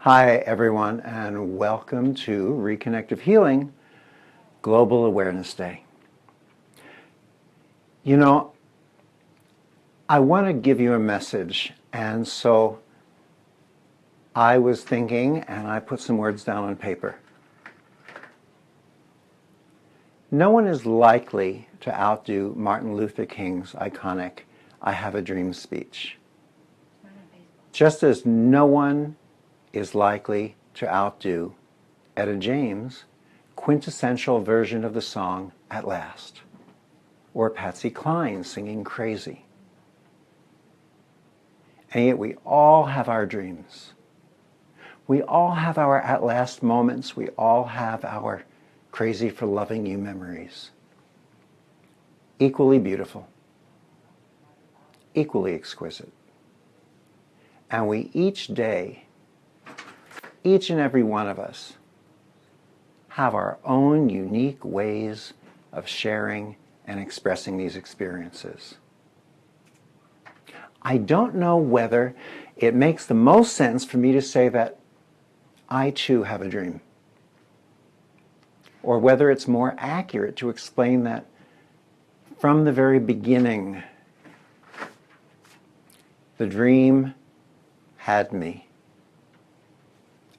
Hi everyone, and welcome to Reconnective Healing Global Awareness Day. You know, I want to give you a message, and so I was thinking, and I put some words down on paper. No one is likely to outdo Martin Luther King's iconic "I Have a Dream" speech. Just as no one is likely to outdo Etta James' quintessential version of the song "At Last," or Patsy Cline singing "Crazy." And yet we all have our dreams. We all have our at last moments. We all have our crazy for loving you memories. Equally beautiful, equally exquisite. And we each day, each and every one of us, have our own unique ways of sharing and expressing these experiences. I don't know whether it makes the most sense for me to say that I too have a dream, or whether it's more accurate to explain that from the very beginning, the dream had me.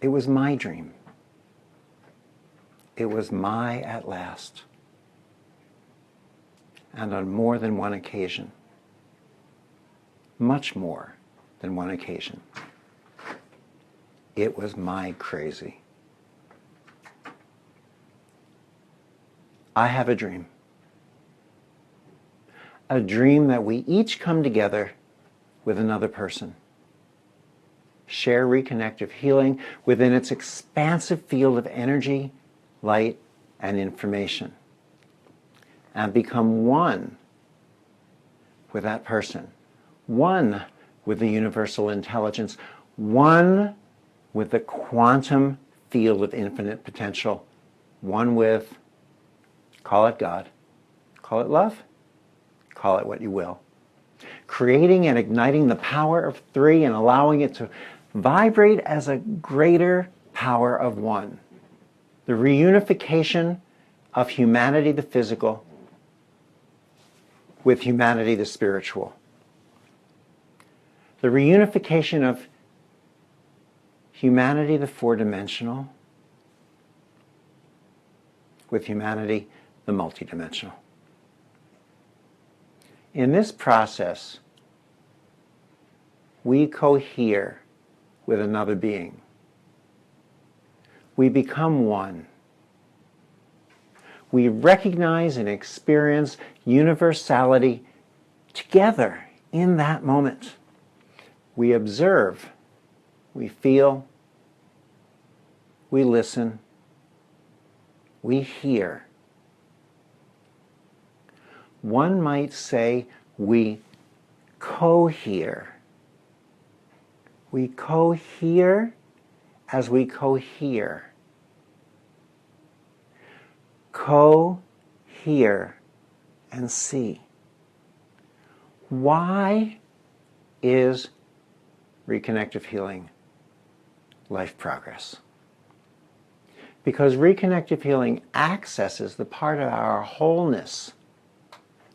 It was my dream. It was my at last. And on more than one occasion, much more than one occasion, it was my crazy. I have a dream. A dream that we each come together with another person. Share reconnective healing within its expansive field of energy, light, and information. And become one with that person. One with the universal intelligence. One with the quantum field of infinite potential. One with, call it God, call it love, call it what you will. Creating and igniting the power of three and allowing it to vibrate as a greater power of one. The reunification of humanity the physical with humanity the spiritual. The reunification of humanity the four-dimensional with humanity the multidimensional. In this process, we cohere with another being. We become one. We recognize and experience universality together in that moment. We observe, we feel, we listen, we hear. One might say we cohere. We cohere as we cohere. Co-hear and see. Why is reconnective healing life progress? Because reconnective healing accesses the part of our wholeness.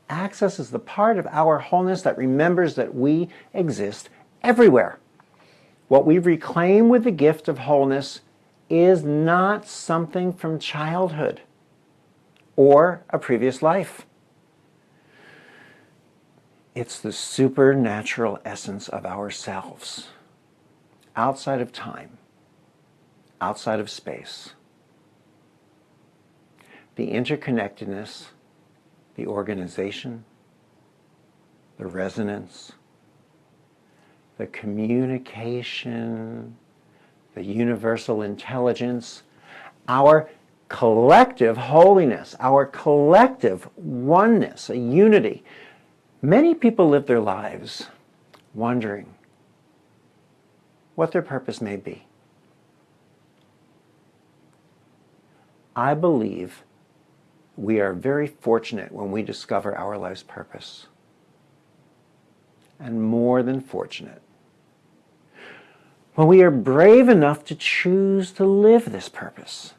Accesses the part of our wholeness that remembers that we exist everywhere. What we reclaim with the gift of wholeness is not something from childhood or a previous life. It's the supernatural essence of ourselves, outside of time, outside of space. The interconnectedness, the organization, the resonance, the communication, the universal intelligence, our collective holiness, our collective oneness, a unity. Many people live their lives wondering what their purpose may be. I believe we are very fortunate when we discover our life's purpose. And more than fortunate when we are brave enough to choose to live this purpose.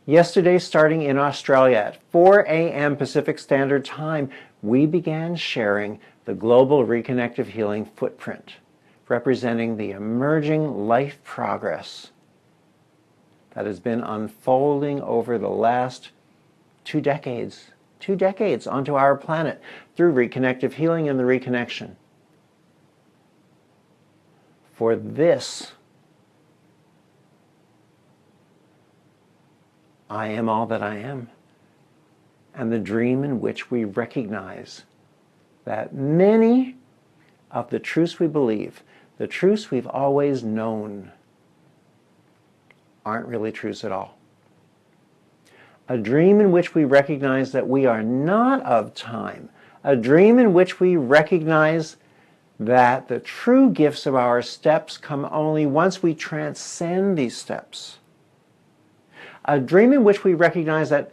Yesterday, starting in Australia at 4 a.m. Pacific Standard Time, we began sharing the global Reconnective Healing footprint, representing the emerging life progress that has been unfolding over the last 2 decades onto our planet through Reconnective Healing and the Reconnection. For this, I am all that I am, and the dream in which we recognize that many of the truths we believe, the truths we've always known, aren't really truths at all. A dream in which we recognize that we are not of time. A dream in which we recognize that the true gifts of our steps come only once we transcend these steps. A dream in which we recognize that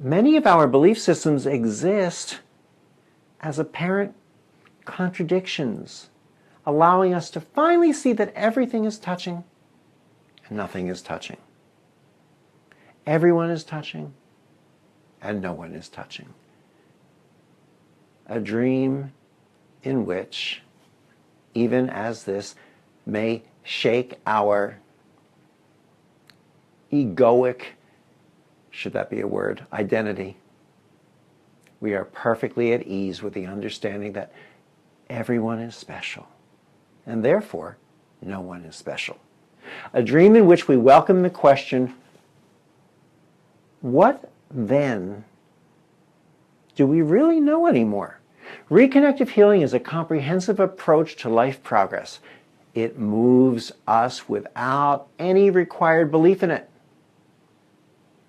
many of our belief systems exist as apparent contradictions, allowing us to finally see that everything is touching and nothing is touching. Everyone is touching and no one is touching. A dream in which, even as this may shake our egoic, should that be a word, identity, we are perfectly at ease with the understanding that everyone is special, and therefore no one is special. A dream in which we welcome the question, what then do we really know anymore? Reconnective healing is a comprehensive approach to life progress. It moves us without any required belief in it.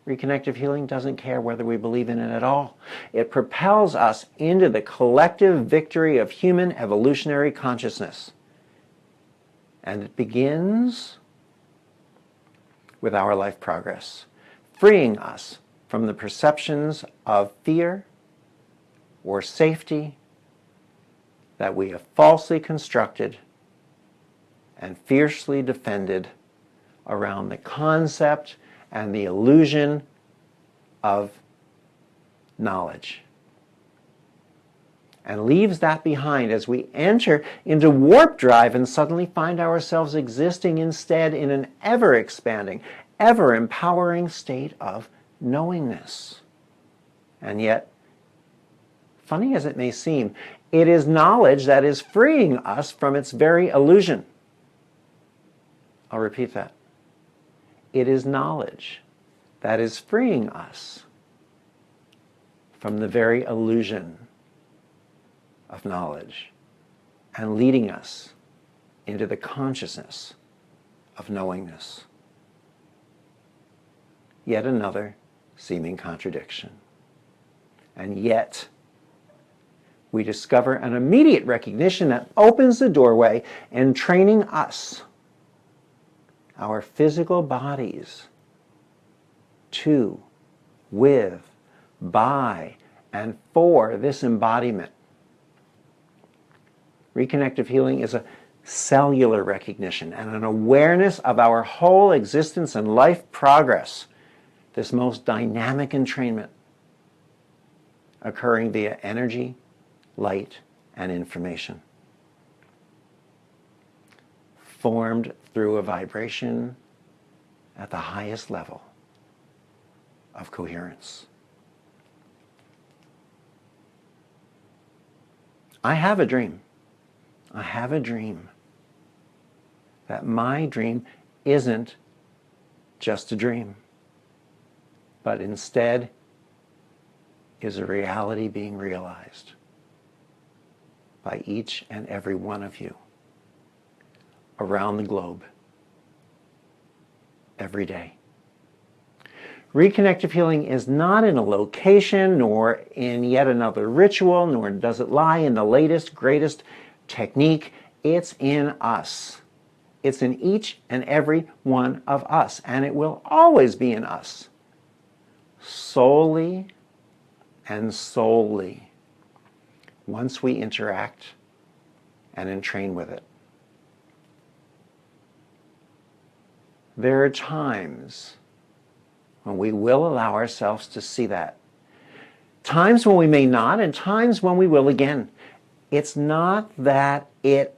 Reconnective healing doesn't care whether we believe in it at all. It propels us into the collective victory of human evolutionary consciousness. And it begins with our life progress, freeing us from the perceptions of fear or safety that we have falsely constructed and fiercely defended around the concept and the illusion of knowledge, and leaves that behind as we enter into warp drive and suddenly find ourselves existing instead in an ever-expanding, ever-empowering state of knowingness. And yet, funny as it may seem, it is knowledge that is freeing us from its very illusion. I'll repeat that. It is knowledge that is freeing us from the very illusion of knowledge and leading us into the consciousness of knowingness. Yet another seeming contradiction. And yet, we discover an immediate recognition that opens the doorway and training us, our physical bodies, to, with, by, and for this embodiment. Reconnective healing is a cellular recognition and an awareness of our whole existence and life progress, this most dynamic entrainment occurring via energy, light, and information, formed through a vibration at the highest level of coherence. I have a dream. I have a dream that my dream isn't just a dream, but instead is a reality being realized by each and every one of you around the globe every day. Reconnective healing is not in a location, nor in yet another ritual, nor does it lie in the latest, greatest technique. It's in us. It's in each and every one of us, and it will always be in us, solely and solely, once we interact and entrain with it. There are times when we will allow ourselves to see that. Times when we may not, and times when we will again. It's not that it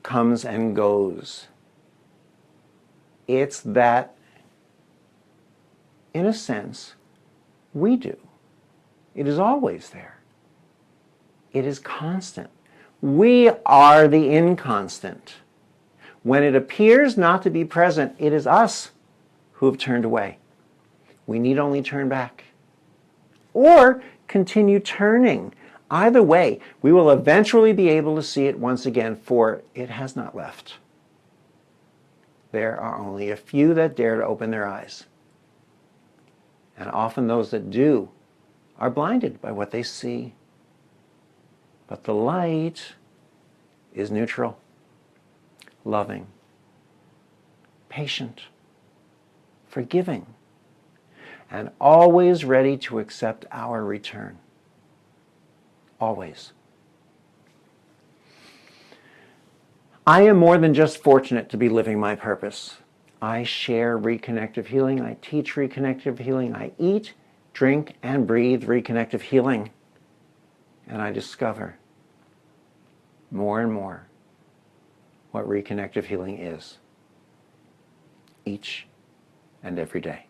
comes and goes. It's that, in a sense, we do. It is always there. It is constant. We are the inconstant. When it appears not to be present, it is us who have turned away. We need only turn back. Or continue turning. Either way, we will eventually be able to see it once again, for it has not left. There are only a few that dare to open their eyes. And often those that do are blinded by what they see. But the light is neutral, loving, patient, forgiving, and always ready to accept our return. Always. I am more than just fortunate to be living my purpose. I share Reconnective Healing. I teach Reconnective Healing. I eat, drink, and breathe Reconnective Healing. And I discover more and more what Reconnective Healing is each and every day.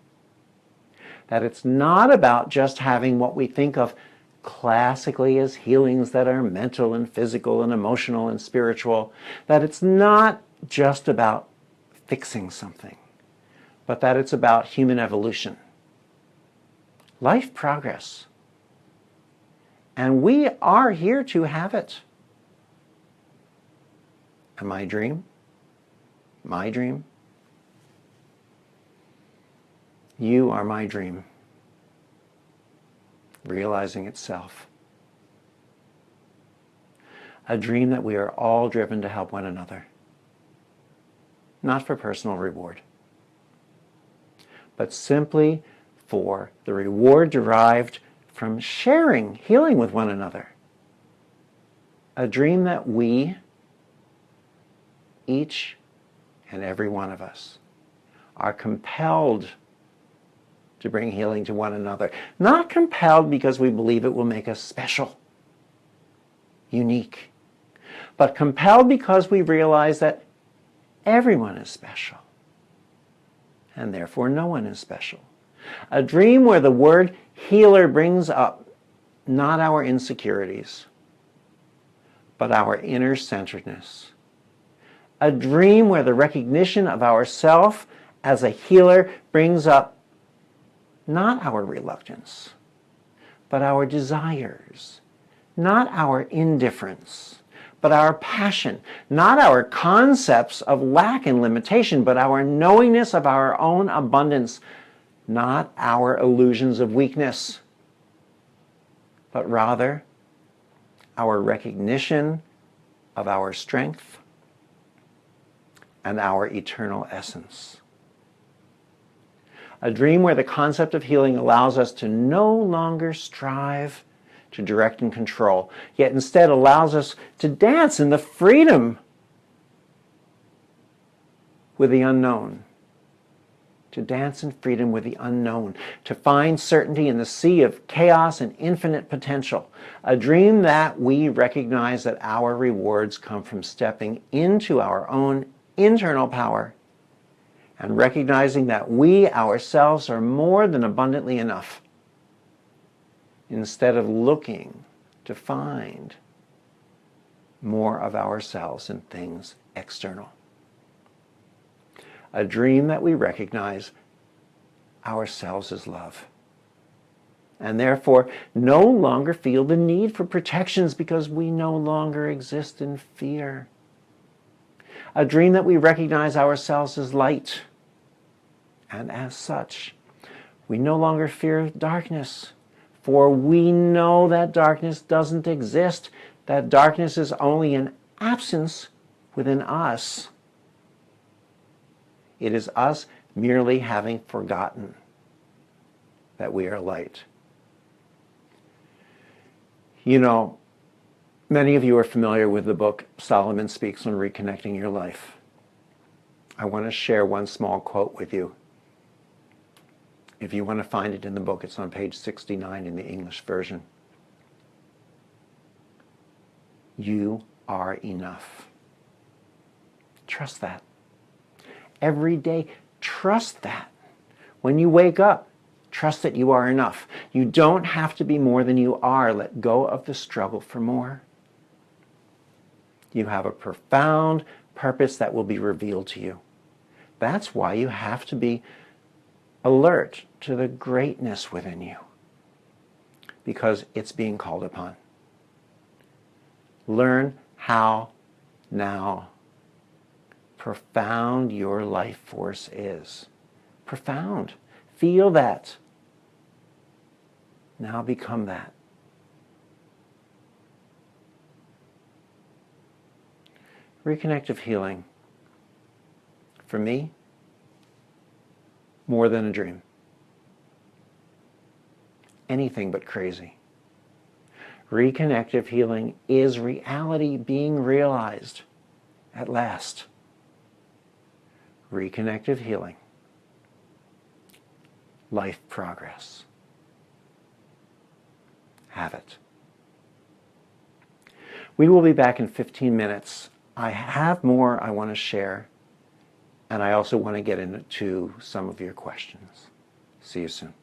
That it's not about just having what we think of classically as healings that are mental and physical and emotional and spiritual. That it's not just about fixing something, but that it's about human evolution, life progress. And we are here to have it. And my dream, you are my dream, realizing itself. A dream that we are all driven to help one another, not for personal reward, but simply for the reward derived from sharing healing with one another. A dream that we, each and every one of us, are compelled to bring healing to one another. Not compelled because we believe it will make us special, unique, but compelled because we realize that everyone is special, and therefore no one is special. A dream where the word healer brings up not our insecurities, but our inner centeredness. A dream where the recognition of ourself as a healer brings up not our reluctance, but our desires, not our indifference, but our passion, not our concepts of lack and limitation, but our knowingness of our own abundance, not our illusions of weakness, but rather our recognition of our strength and our eternal essence. A dream where the concept of healing allows us to no longer strive to direct and control, yet instead allows us to dance in the freedom with the unknown. To dance in freedom with the unknown. To find certainty in the sea of chaos and infinite potential. A dream that we recognize that our rewards come from stepping into our own internal power and recognizing that we ourselves are more than abundantly enough, instead of looking to find more of ourselves in things external. A dream that we recognize ourselves as love, and therefore no longer feel the need for protections because we no longer exist in fear. A dream that we recognize ourselves as light, and as such, we no longer fear darkness, for we know that darkness doesn't exist, that darkness is only an absence within us. It is us merely having forgotten that we are light. You know, many of you are familiar with the book Solomon Speaks on Reconnecting Your Life. I want to share one small quote with you. If you want to find it in the book, it's on page 69 in the English version. You are enough. Trust that. Every day, trust that. When you wake up, trust that you are enough. You don't have to be more than you are. Let go of the struggle for more. You have a profound purpose that will be revealed to you. That's why you have to be alert to the greatness within you, because it's being called upon. Learn how now profound your life force is. Profound. Feel that. Now become that. Reconnective healing, for me, more than a dream. Anything but crazy. Reconnective healing is reality being realized at last. Reconnective healing. Life progress. Have it. We will be back in 15 minutes. I have more I want to share, and I also want to get into some of your questions. See you soon.